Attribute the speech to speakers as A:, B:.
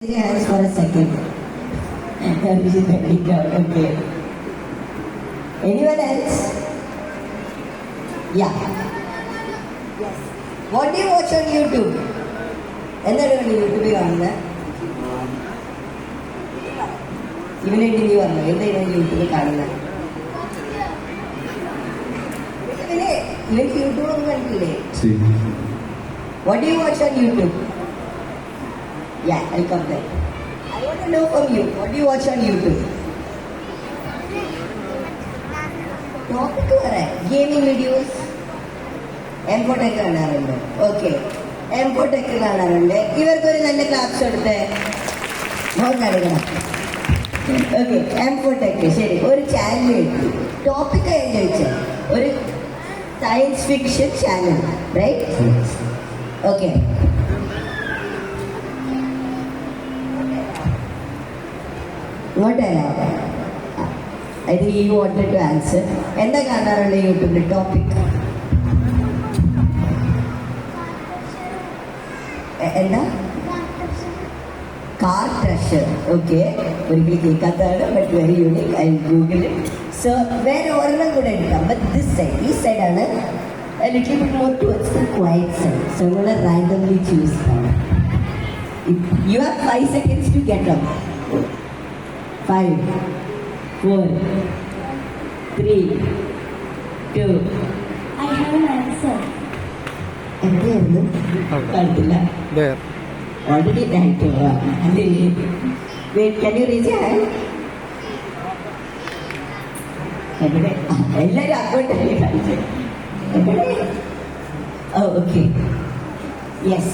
A: Hands for a second. Okay. Anyone else? Yeah. Yes. What do you watch on YouTube? എന്താണ് യൂട്യൂബിൽ കാണുന്നത്? ഇവനായിട്ട് നീ പറഞ്ഞു എന്തായിരുന്നു യൂട്യൂബിൽ കാണുന്നത്? ഇവൻ യൂട്യൂബ് ഒന്നും കണ്ടില്ലേ? What do you watch on YouTube? Yeah, I'll come there. I want to know from you. What do you watch on YouTube? Topic പറയാം. Gaming videos. M4Tech കാണാറുണ്ട്. Okay. M4Tech കാണാറുണ്ട്. ഇവർക്കൊരു നല്ല ക്ലാസ് കൊടുത്തേ. നോക്കണം. Okay. M4Tech ശരി. ഒരു channel കിട്ടി. ടോപ്പിക് ചോദിച്ചത് ഒരു science fiction channel, right? Okay. What I think you wanted to answer. എന്താ കാണാറുണ്ട് യൂട്യൂബിൽ ടോപ്പിക്? എന്താ? Car treasure. ഓക്കെ, ഒരിക്കലും കേൾക്കാത്തതാണ്, but very unique. I google it. So വേറെ ഒരെണ്ണം കൂടെ എടുക്കാം. ബട്ട് ദിസ് സൈഡ്, ഈ സൈഡാണ് a little bit more towards the quiet side. So I'm going to randomly choose one. You have 5 seconds to get up. 5, 4, 3, 2.
B: I have an answer.
A: എന്തായിരുന്നു? കണ്ടില്ല. Already right. Wait, can you raise your hand? എവിടെ? എല്ലാവരും അങ്ങോട്ടല്ലേ കാണിച്ചത്? Oh, okay. Yes.